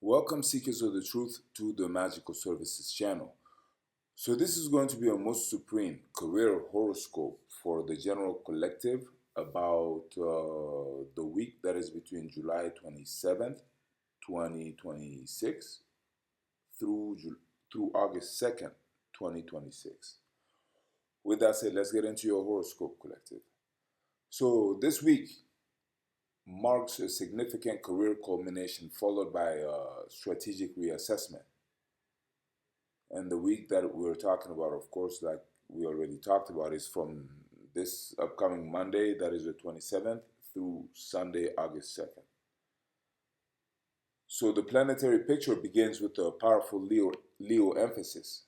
Welcome, seekers of the truth, to the Magical Services channel. So, this is going to be a most supreme career horoscope for the general collective about the week that is between July 27th, 2026 through August 2nd, 2026. With that said, let's get into your horoscope collective. So, this week marks a significant career culmination followed by a strategic reassessment. And the week that we're talking about, of course, like we already talked about, is from this upcoming Monday, that is the 27th, through Sunday, August 2nd. So the planetary picture begins with a powerful Leo emphasis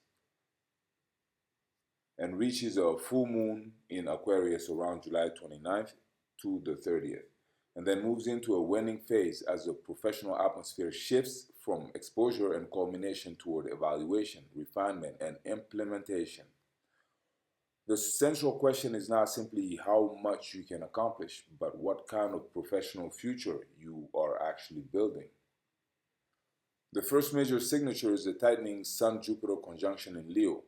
and reaches a full moon in Aquarius around July 29th to the 30th, and then moves into a waning phase as the professional atmosphere shifts from exposure and culmination toward evaluation, refinement, and implementation. The central question is not simply how much you can accomplish, but what kind of professional future you are actually building. The first major signature is the tightening Sun-Jupiter conjunction in Leo.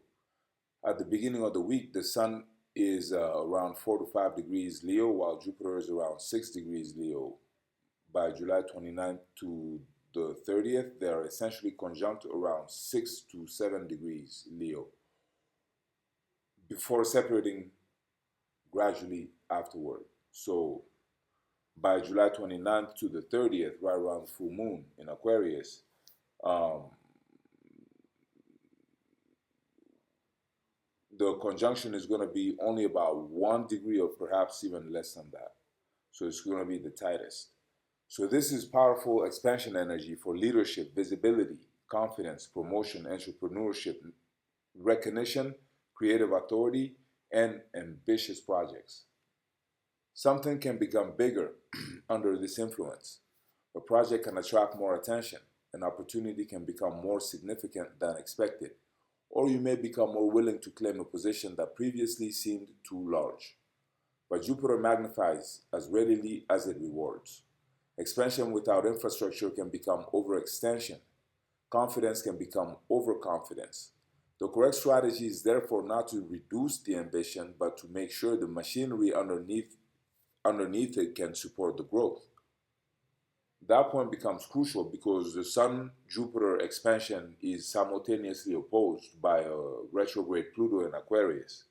At the beginning of the week, the Sun is around 4 to 5 degrees Leo, while Jupiter is around 6 degrees Leo. By July 29th to the 30th, they are essentially conjunct around 6 to 7 degrees Leo, before separating gradually afterward. So by July 29th to the 30th, right around the full moon in Aquarius, the conjunction is going to be only about 1 degree or perhaps even less than that. So it's going to be the tightest. So this is powerful expansion energy for leadership, visibility, confidence, promotion, entrepreneurship, recognition, creative authority, and ambitious projects. Something can become bigger under this influence. A project can attract more attention. An opportunity can become more significant than expected. Or you may become more willing to claim a position that previously seemed too large. But Jupiter magnifies as readily as it rewards. Expansion without infrastructure can become overextension. Confidence can become overconfidence. The correct strategy is therefore not to reduce the ambition, but to make sure the machinery underneath it can support the growth. That point becomes crucial because the Sun-Jupiter expansion is simultaneously opposed by a retrograde Pluto in Aquarius.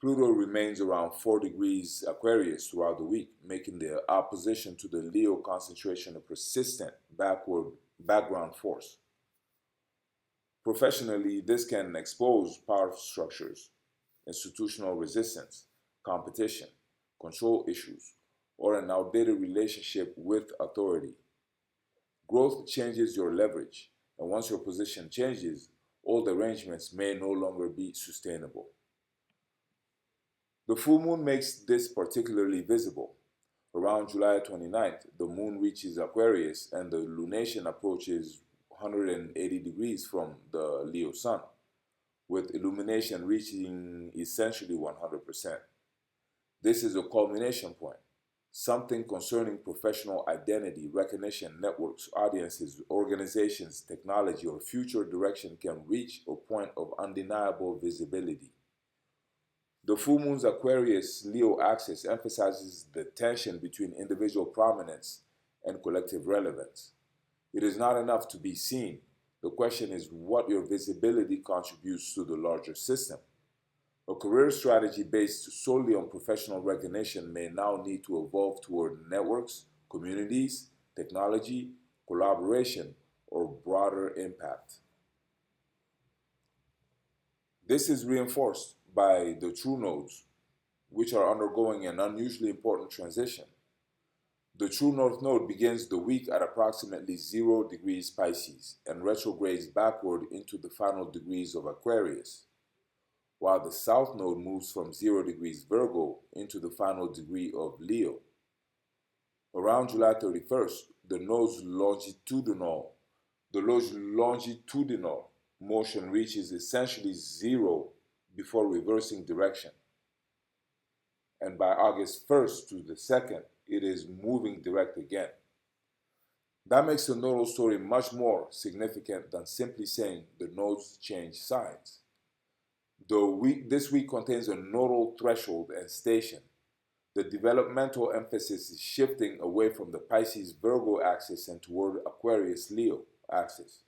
Pluto remains around 4 degrees Aquarius throughout the week, making the opposition to the Leo concentration a persistent background force. Professionally, this can expose power structures, institutional resistance, competition, control issues, or an outdated relationship with authority. Growth changes your leverage, and once your position changes, old arrangements may no longer be sustainable. The full moon makes this particularly visible. Around July 29th, the moon reaches Aquarius and the lunation approaches 180 degrees from the Leo sun, with illumination reaching essentially 100%. This is a culmination point. Something concerning professional identity, recognition, networks, audiences, organizations, technology, or future direction can reach a point of undeniable visibility. The full moon's Aquarius Leo axis emphasizes the tension between individual prominence and collective relevance. It is not enough to be seen. The question is what your visibility contributes to the larger system. A career strategy based solely on professional recognition may now need to evolve toward networks, communities, technology, collaboration, or broader impact. This is reinforced by the true nodes, which are undergoing an unusually important transition. The true north node begins the week at approximately 0 degrees Pisces and retrogrades backward into the final degrees of Aquarius, while the south node moves from 0 degrees Virgo into the final degree of Leo. Around July 31st, the longitudinal motion reaches essentially zero before reversing direction. And by August 1st to the 2nd, it is moving direct again. That makes the nodal story much more significant than simply saying the nodes change signs. This week contains a nodal threshold and station. The developmental emphasis is shifting away from the Pisces-Virgo axis and toward Aquarius-Leo axis,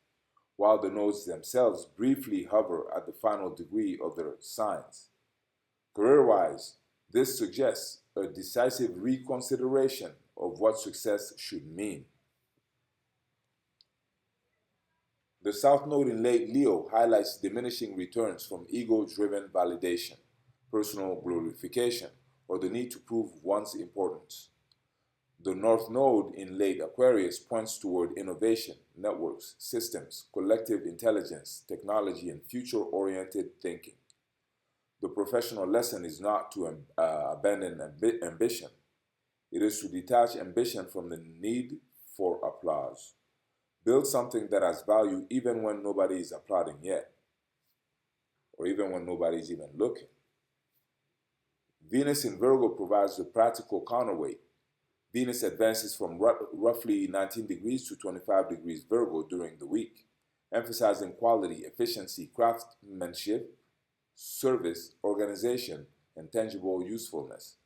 while the nodes themselves briefly hover at the final degree of their signs. Career-wise, this suggests a decisive reconsideration of what success should mean. The South Node in late Leo highlights diminishing returns from ego-driven validation, personal glorification, or the need to prove one's importance. The North Node in late Aquarius points toward innovation, networks, systems, collective intelligence, technology, and future-oriented thinking. The professional lesson is not to abandon ambition. It is to detach ambition from the need for applause. Build something that has value even when nobody is applauding yet, or even when nobody is even looking. Venus in Virgo provides the practical counterweight. Venus advances from roughly 19 degrees to 25 degrees Virgo during the week, emphasizing quality, efficiency, craftsmanship, service, organization, and tangible usefulness.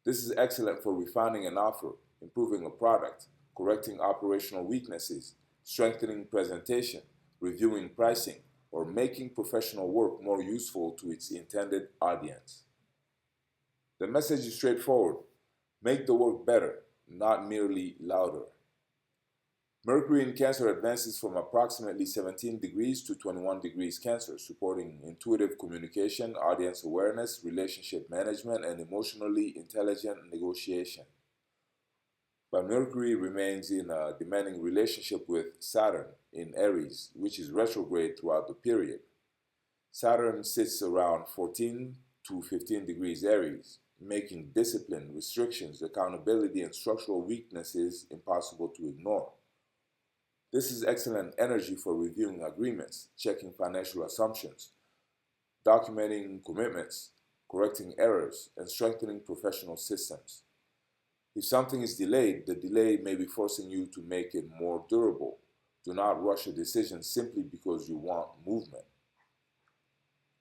This is excellent for refining an offer, improving a product, correcting operational weaknesses, strengthening presentation, reviewing pricing, or making professional work more useful to its intended audience. The message is straightforward. Make the work better, not merely louder. Mercury in Cancer advances from approximately 17 degrees to 21 degrees Cancer, supporting intuitive communication, audience awareness, relationship management, and emotionally intelligent negotiation. But Mercury remains in a demanding relationship with Saturn in Aries, which is retrograde throughout the period. Saturn sits around 14 to 15 degrees Aries, making discipline, restrictions, accountability, and structural weaknesses impossible to ignore. This is excellent energy for reviewing agreements, checking financial assumptions, documenting commitments, correcting errors, and strengthening professional systems. If something is delayed, the delay may be forcing you to make it more durable. Do not rush a decision simply because you want movement.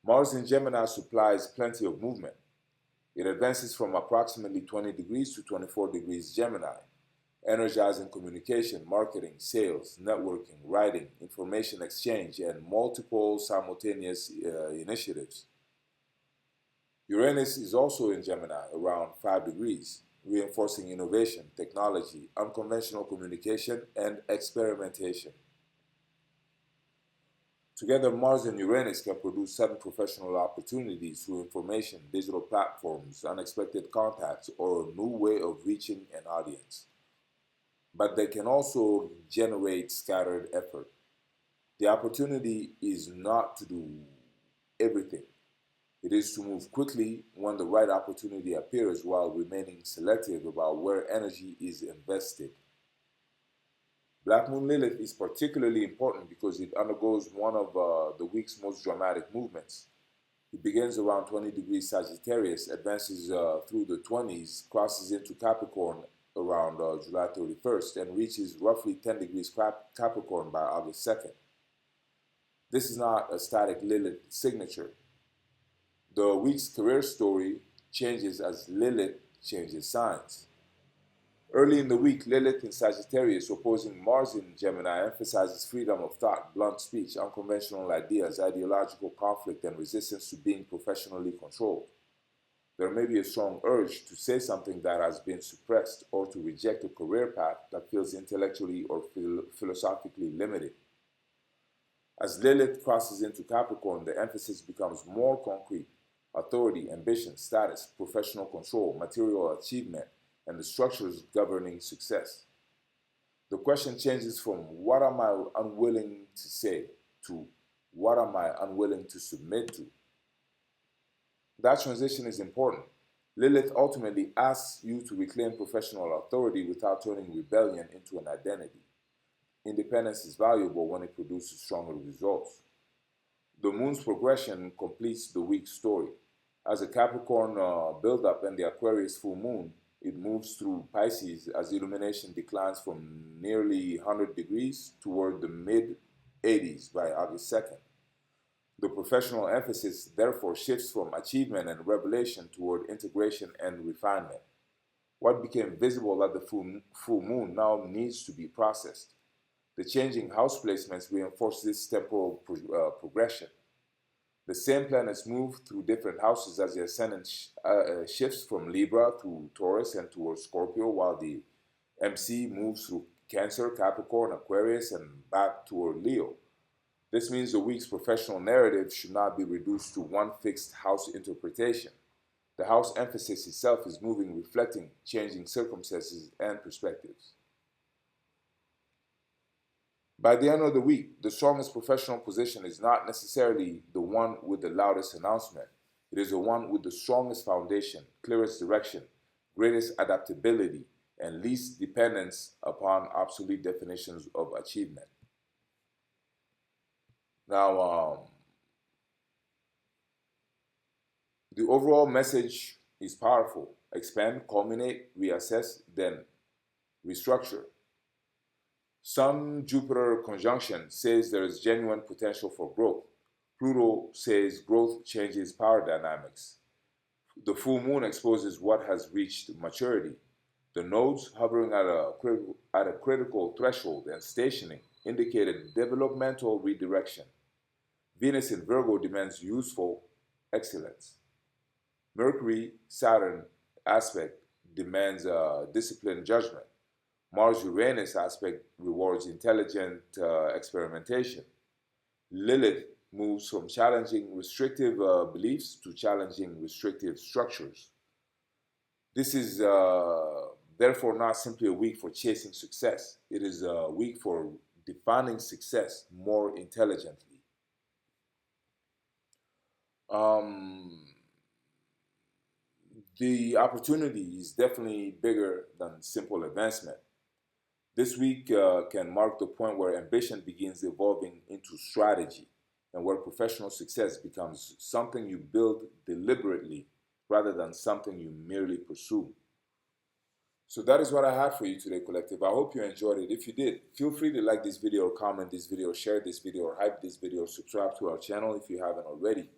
Mars in Gemini supplies plenty of movement. It advances from approximately 20 degrees to 24 degrees Gemini, energizing communication, marketing, sales, networking, writing, information exchange, and multiple simultaneous initiatives. Uranus is also in Gemini, around 5 degrees, reinforcing innovation, technology, unconventional communication, and experimentation. Together, Mars and Uranus can produce sudden professional opportunities through information, digital platforms, unexpected contacts, or a new way of reaching an audience. But they can also generate scattered effort. The opportunity is not to do everything. It is to move quickly when the right opportunity appears while remaining selective about where energy is invested. Black Moon Lilith is particularly important because it undergoes one of the week's most dramatic movements. It begins around 20 degrees Sagittarius, advances through the 20s, crosses into Capricorn around July 31st, and reaches roughly 10 degrees Capricorn by August 2nd. This is not a static Lilith signature. The week's career story changes as Lilith changes signs. Early in the week, Lilith in Sagittarius opposing Mars in Gemini emphasizes freedom of thought, blunt speech, unconventional ideas, ideological conflict, and resistance to being professionally controlled. There may be a strong urge to say something that has been suppressed or to reject a career path that feels intellectually or philosophically limited. As Lilith crosses into Capricorn, the emphasis becomes more concrete. Authority, ambition, status, professional control, material achievement, and the structures governing success. The question changes from what am I unwilling to say to what am I unwilling to submit to? That transition is important. Lilith ultimately asks you to reclaim professional authority without turning rebellion into an identity. Independence is valuable when it produces stronger results. The moon's progression completes the week's story. As the Capricorn build-up and the Aquarius full moon, It moves through Pisces as illumination declines from nearly 100 degrees toward the mid 80s by August 2nd. The professional emphasis therefore shifts from achievement and revelation toward integration and refinement. What became visible at the full moon now needs to be processed. The changing house placements reinforce this temporal progression. The same planets move through different houses as the ascendant shifts from Libra to Taurus and towards Scorpio, while the MC moves through Cancer, Capricorn, Aquarius, and back toward Leo. This means the week's professional narrative should not be reduced to one fixed house interpretation. The house emphasis itself is moving, reflecting changing circumstances and perspectives. By the end of the week, the strongest professional position is not necessarily the one with the loudest announcement. It is the one with the strongest foundation, clearest direction, greatest adaptability, and least dependence upon obsolete definitions of achievement. Now, the overall message is powerful. Expand, culminate, reassess, then restructure. Sun Jupiter conjunction says there is genuine potential for growth. Pluto says growth changes power dynamics. The full moon exposes what has reached maturity. The nodes hovering at a critical threshold and stationing indicate a developmental redirection. Venus in Virgo demands useful excellence. Mercury Saturn aspect demands disciplined judgment. Mars Uranus aspect rewards intelligent experimentation. Lilith moves from challenging restrictive beliefs to challenging restrictive structures. This is therefore not simply a week for chasing success. It is a week for defining success more intelligently. The opportunity is definitely bigger than simple advancement. This week can mark the point where ambition begins evolving into strategy and where professional success becomes something you build deliberately rather than something you merely pursue. So that is what I had for you today, Collective. I hope you enjoyed it. If you did, feel free to like this video or comment this video, share this video or hype this video, subscribe to our channel if you haven't already.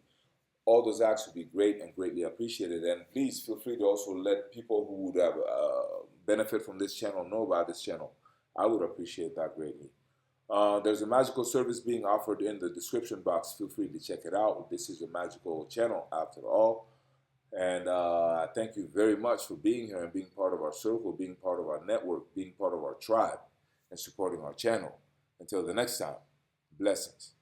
All those acts would be great and greatly appreciated. And please feel free to also let people who would have benefit from this channel know about this channel. I would appreciate that greatly. There's a magical service being offered in the description box. Feel free to check it out. This is a magical channel after all. And I thank you very much for being here and being part of our circle, being part of our network, being part of our tribe, and supporting our channel. Until the next time, blessings.